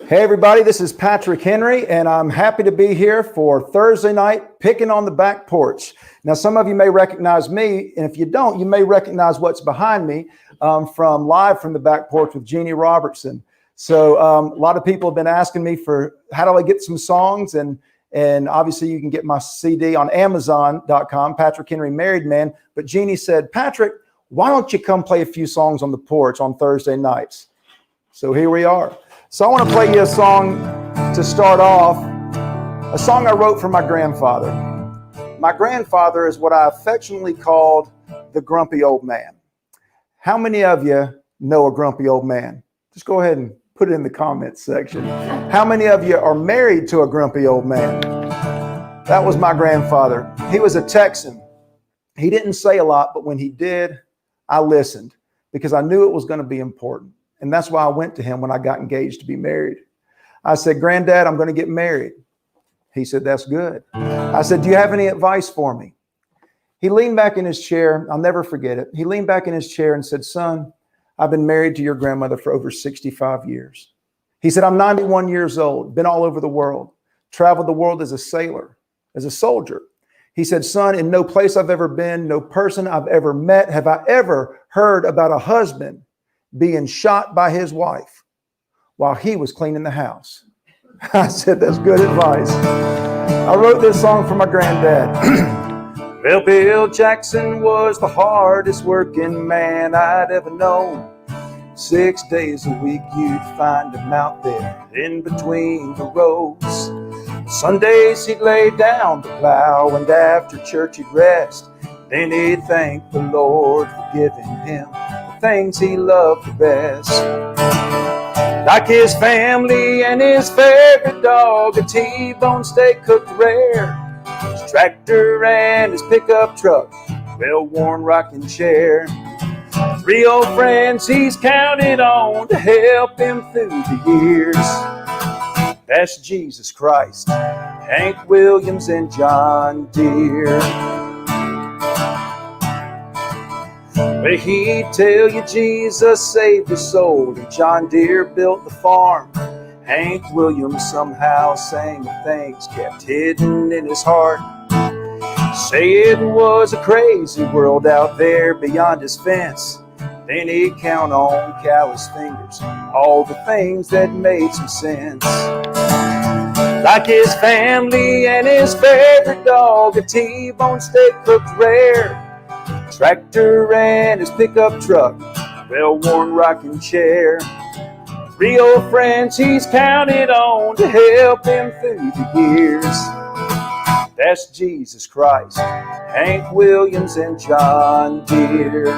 Hey everybody, this is Patrick Henry, and I'm happy to be here for Thursday night, Pickin on the Back Porch. Now, some of you may recognize me, and if you don't, you may recognize what's behind me from Live from the Back Porch with Jeannie Robertson. So a lot of people have been asking me for how do I get some songs, and obviously you can get my CD on Amazon.com, Patrick Henry Married Man. But Jeannie said, Patrick, why don't you come play a few songs on the porch on Thursday nights? So here we are. So I want to play you a song to start off, a song I wrote for my grandfather. My grandfather is what I affectionately called the grumpy old man. How many of you know a grumpy old man? Just go ahead and put it in the comments section. How many of you are married to a grumpy old man? That was my grandfather. He was a Texan. He didn't say a lot, but when he did, I listened because I knew it was going to be important. And that's why I went to him when I got engaged to be married. I said, Granddad, I'm going to get married. He said, that's good. I said, do you have any advice for me? He leaned back in his chair. I'll never forget it. He leaned back in his chair and said, son, I've been married to your grandmother for over 65 years. He said, I'm 91 years old, been all over the world, traveled the world as a sailor, as a soldier. He said, son, in no place I've ever been, no person I've ever met, have I ever heard about a husband being shot by his wife while he was cleaning the house. I said, that's good advice. I wrote this song for my granddad. Well, Bill Jackson was the hardest working man I'd ever known. 6 days a week you'd find him out there in between the rows. Sundays he'd lay down to plow, and after church he'd rest. Then he'd thank the Lord for giving him things he loved the best, like his family and his favorite dog, a T-bone steak cooked rare, his tractor and his pickup truck, well-worn rocking chair, 3 old friends he's counted on to help him through the years. That's Jesus Christ, Hank Williams, and John Deere. Well, he'd tell you Jesus saved his soul, and John Deere built the farm. Hank Williams somehow sang the things kept hidden in his heart. Say it was a crazy world out there beyond his fence. Then he'd count on calloused fingers all the things that made some sense, like his family and his favorite dog, a T-bone steak cooked rare, tractor and his pickup truck, well-worn rocking chair, 3 old friends he's counted on to help him through the years. That's Jesus Christ, Hank Williams, and John Deere.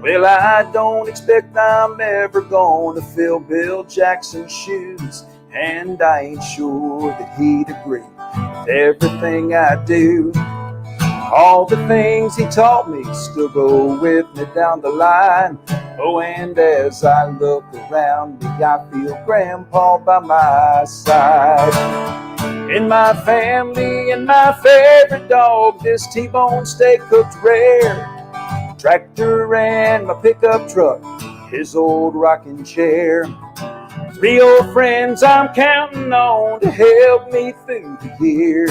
Well, I don't expect I'm ever gonna fill Bill Jackson's shoes, and I ain't sure that he'd agree with everything I do. All the things he taught me still go with me down the line. Oh, and as I look around me, I feel Grandpa by my side. In my family and my favorite dog, this T-bone steak cooked rare, tractor and my pickup truck, his old rocking chair, 3 old friends I'm counting on to help me through the years.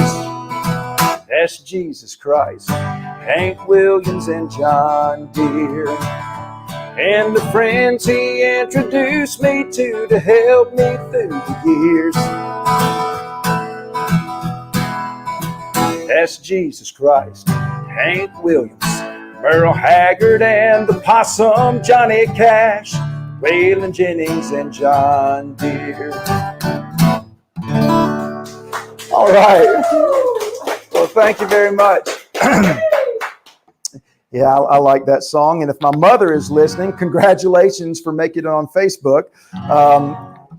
That's Jesus Christ, Hank Williams, and John Deere, and the friends he introduced me to help me through the years. That's Jesus Christ, Hank Williams, Merle Haggard and the Possum, Johnny Cash, Waylon Jennings, and John Deere. All right. Well, thank you very much. Yeah, I like that song. And if my mother is listening, congratulations for making it on Facebook.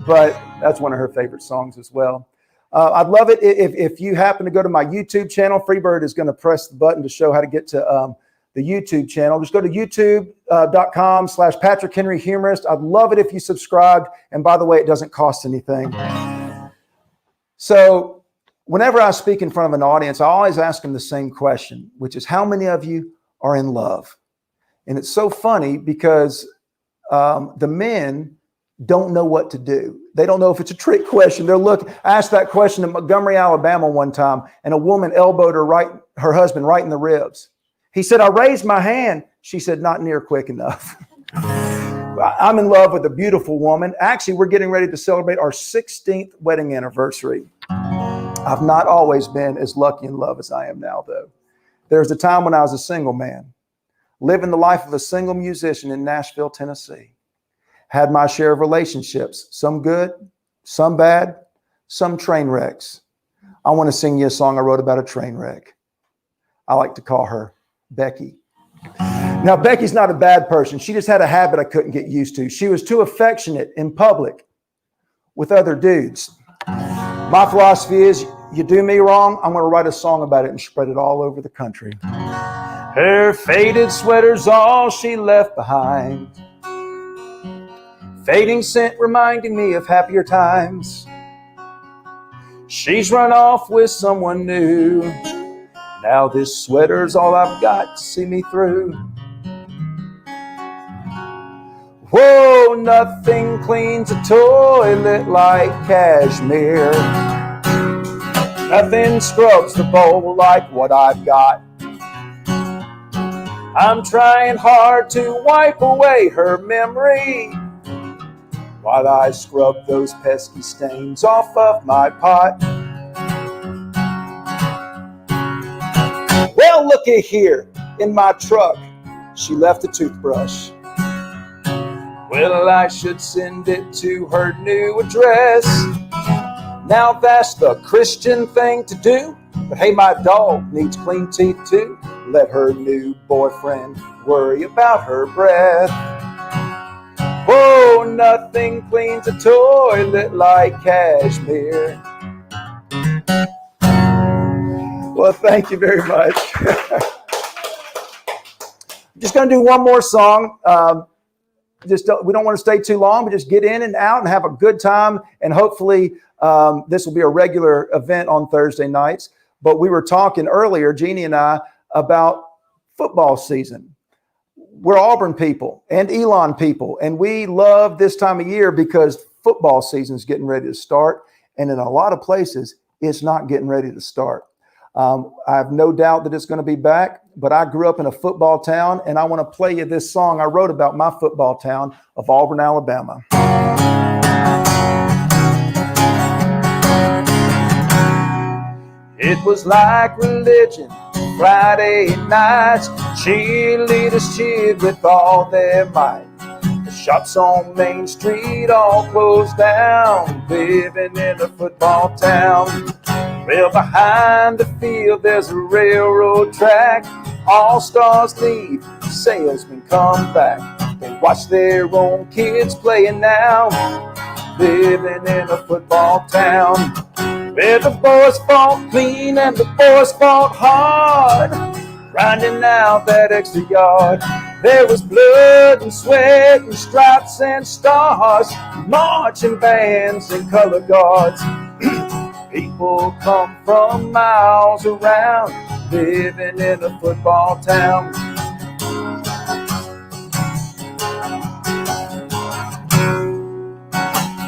But that's one of her favorite songs as well. I'd love it if you happen to go to my YouTube channel. Freebird is going to press the button to show how to get to the YouTube channel. Just go to youtube.com/Patrick Henry Humorist. I'd love it if you subscribed. And by the way, it doesn't cost anything. So whenever I speak in front of an audience, I always ask them the same question, which is, how many of you are in love? And it's so funny because the men don't know what to do. They don't know if it's a trick question. I asked that question in Montgomery, Alabama one time, and a woman elbowed her husband right in the ribs. He said, I raised my hand. She said, not near quick enough. I'm in love with a beautiful woman. Actually, we're getting ready to celebrate our 16th wedding anniversary. I've not always been as lucky in love as I am now, though. There was a time when I was a single man, living the life of a single musician in Nashville, Tennessee. Had my share of relationships, some good, some bad, some train wrecks. I want to sing you a song I wrote about a train wreck. I like to call her Becky. Now, Becky's not a bad person. She just had a habit I couldn't get used to. She was too affectionate in public with other dudes. My philosophy is, you do me wrong, I'm going to write a song about it and spread it all over the country. Her faded sweater's all she left behind. Fading scent reminding me of happier times. She's run off with someone new. Now this sweater's all I've got to see me through. Whoa, nothing cleans a toilet like cashmere. Nothing scrubs the bowl like what I've got. I'm trying hard to wipe away her memory while I scrub those pesky stains off of my pot. Well, looky here, in my truck, she left a toothbrush. Well, I should send it to her new address. Now that's the Christian thing to do, but hey, my dog needs clean teeth too. Let her new boyfriend worry about her breath. Whoa, nothing cleans a toilet like cashmere. Well, thank you very much. Just going to do one more song. We don't want to stay too long, but just get in and out and have a good time. And hopefully this will be a regular event on Thursday nights. But we were talking earlier, Jeannie and I, about football season. We're Auburn people and Elon people, and we love this time of year because football season is getting ready to start. And in a lot of places, it's not getting ready to start. I have no doubt that it's going to be back, but I grew up in a football town, and I want to play you this song I wrote about my football town of Auburn, Alabama. It was like religion, Friday nights, cheerleaders cheered with all their might. The shops on Main Street all closed down, living in a football town. Well, behind the field there's a railroad track. All stars leave, salesmen come back. They watch their own kids playing now, living in a football town. Where the boys fought clean and the boys fought hard, grinding out that extra yard. There was blood and sweat and stripes and stars, marching bands and color guards. People come from miles around, living in a football town.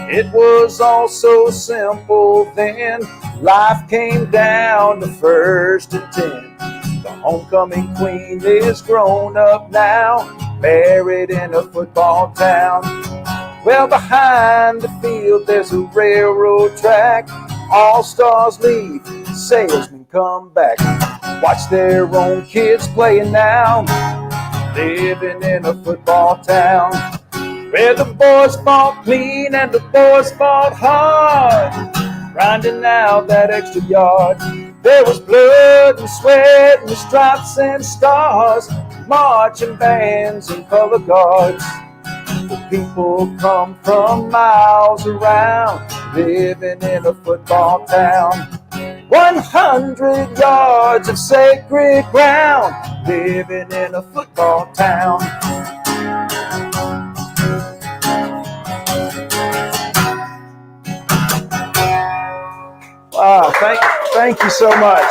It was all so simple then. Life came down to 1st and 10. The homecoming queen is grown up now, married in a football town. Well, behind the field there's a railroad track. All stars leave, salesmen come back. Watch their own kids playing now, living in a football town. Where the boys fought clean and the boys fought hard, grinding out that extra yard. There was blood and sweat and stripes and stars, marching bands and color guards. The people come from miles around, living in a football town. 100 yards of sacred ground, living in a football town. Wow, thank you so much.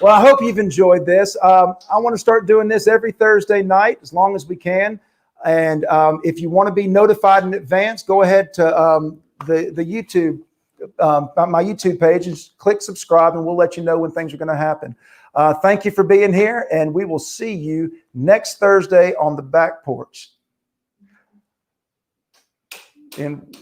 Well, I hope you've enjoyed this. I want to start doing this every Thursday night as long as we can. And if you want to be notified in advance, go ahead to the YouTube, my YouTube page, and click subscribe, and we'll let you know when things are going to happen. Thank you for being here, and we will see you next Thursday on the back porch. And